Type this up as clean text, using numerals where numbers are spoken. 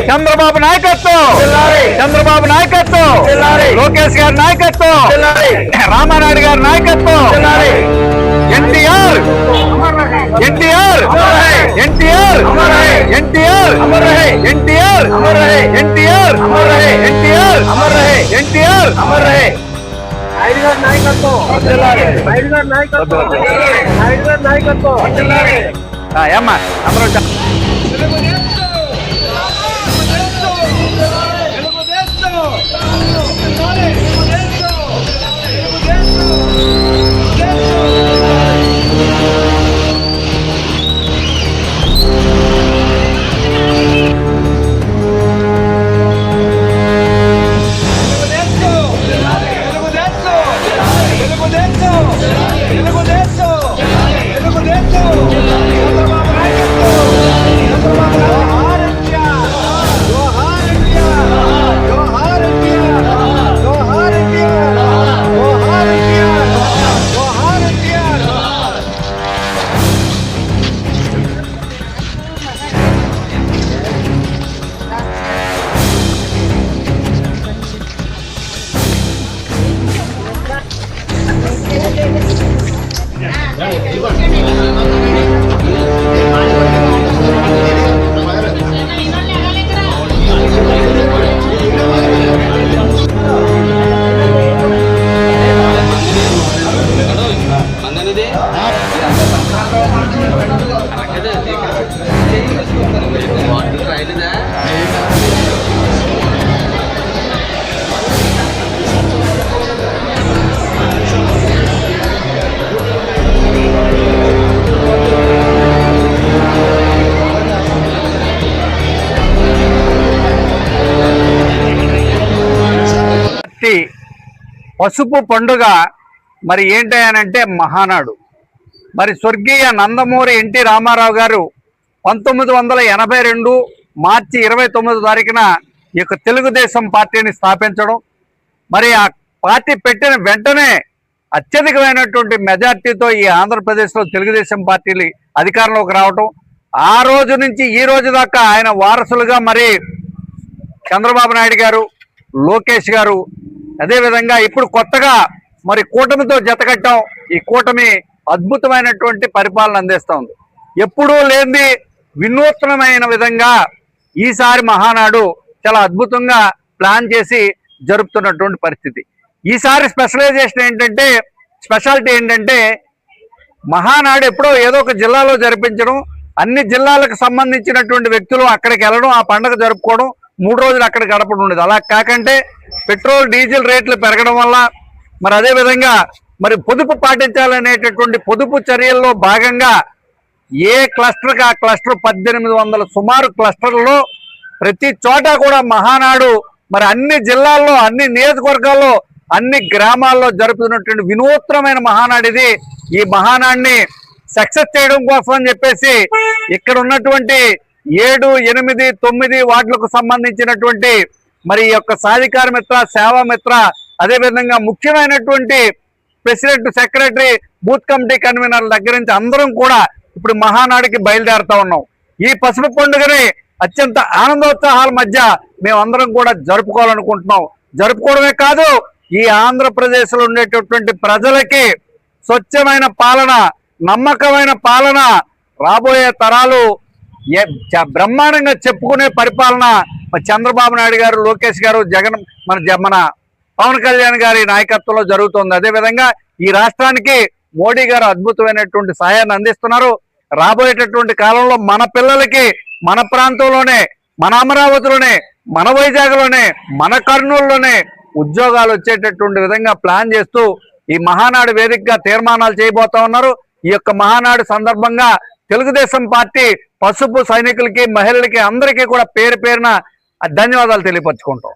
చంద్రబాబు నాయకత్వం, చంద్రబాబు నాయకత్వం, లోకేష్ గారి నాయకత్వం, రామానాయుడు గారి నాయకత్వం, ఎన్టీఆర్ ఎన్టీఆర్ ఎన్టీఆర్ ఎన్టీఆర్ ఎన్టీఆర్ ఎన్టీఆర్ ఎన్టీఆర్ ఎన్టీఆర్ నాయకత్వం ఏమ్మా అందరూ పసుపు పండుగ మరి ఏంటంటే మహానాడు. మరి స్వర్గీయ నందమూరి ఎన్టీ రామారావు గారు 1982 మార్చి 29 తారీఖున ఈ యొక్క తెలుగుదేశం పార్టీని స్థాపించడం, మరి ఆ పార్టీ పెట్టిన వెంటనే అత్యధికమైనటువంటి మెజార్టీతో ఈ ఆంధ్రప్రదేశ్లో తెలుగుదేశం పార్టీలు అధికారంలోకి రావటం, ఆ రోజు నుంచి ఈ రోజు దాకా ఆయన వారసులుగా మరి చంద్రబాబు నాయుడు గారు, లోకేష్ గారు, అదేవిధంగా ఇప్పుడు కొత్తగా మరి కూటమితో జతకట్టాం. ఈ కూటమి అద్భుతమైనటువంటి పరిపాలన అందిస్తూ ఉంది. ఎప్పుడూ లేని వినూత్నమైన విధంగా ఈసారి మహానాడు చాలా అద్భుతంగా ప్లాన్ చేసి జరుపుతున్నటువంటి పరిస్థితి. ఈసారి స్పెషాలిటీ ఏంటంటే మహానాడు ఎప్పుడో ఏదో ఒక జిల్లాలో జరిపించడం, అన్ని జిల్లాలకు సంబంధించినటువంటి వ్యక్తులు అక్కడికి వెళ్ళడం, ఆ పండుగ జరుపుకోవడం, 3 రోజులు అక్కడ గడపడం ఉండేది. అలా కాకంటే పెట్రోల్ డీజిల్ రేట్లు పెరగడం వల్ల మరి అదేవిధంగా మరి పొదుపు పాటించాలనేటటువంటి పొదుపు చర్యల్లో భాగంగా ఏ క్లస్టర్కి ఆ క్లస్టర్ 1800 సుమారు క్లస్టర్లలో ప్రతి చోట కూడా మహానాడు మరి అన్ని జిల్లాల్లో, అన్ని నియోజకవర్గాల్లో, అన్ని గ్రామాల్లో జరుపుతున్నటువంటి వినూత్నమైన మహానాడు ఇది. ఈ మహానాడిని సక్సెస్ చేయడం కోసం అని చెప్పేసి ఇక్కడ ఉన్నటువంటి 7, 8, 9 వార్డులకు సంబంధించినటువంటి మరి ఈ యొక్క సాధికార మిత్ర, సేవా మిత్ర, అదేవిధంగా ముఖ్యమైనటువంటి ప్రెసిడెంట్, సెక్రటరీ, బూత్ కమిటీ కన్వీనర్ల దగ్గర నుంచి అందరం కూడా ఇప్పుడు మహానాడికి బయలుదేరుతా ఉన్నాం. ఈ పసుపు పండుగని అత్యంత ఆనందోత్సాహాల మధ్య మేమందరం కూడా జరుపుకోవాలనుకుంటున్నాం. జరుపుకోవడమే కాదు, ఈ ఆంధ్రప్రదేశ్లో ఉండేటటువంటి ప్రజలకి స్వచ్ఛమైన పాలన, నమ్మకమైన పాలన, రాబోయే తరాలు బ్రహ్మాండంగా చెప్పుకునే పరిపాలన చంద్రబాబు నాయుడు గారు, లోకేష్ గారు, జగన్ మన పవన్ కళ్యాణ్ గారి నాయకత్వంలో జరుగుతోంది. అదేవిధంగా ఈ రాష్ట్రానికి మోడీ గారు అద్భుతమైనటువంటి సహాయాన్ని అందిస్తున్నారు. రాబోయేటటువంటి కాలంలో మన పిల్లలకి మన ప్రాంతంలోనే, మన అమరావతిలోనే, మన వైజాగ్లోనే, మన కర్నూలులోనే ఉద్యోగాలు వచ్చేటటువంటి విధంగా ప్లాన్ చేస్తూ ఈ మహానాడు వేదికగా తీర్మానాలు చేయబోతా ఉన్నారు. ఈ యొక్క మహానాడు సందర్భంగా తెలుగుదేశం పార్టీ పసుపు సైనికులకి, మహిళలకి అందరికీ కూడా పేరు పేరున ధన్యవాదాలు తెలియపరచుకుంటాం.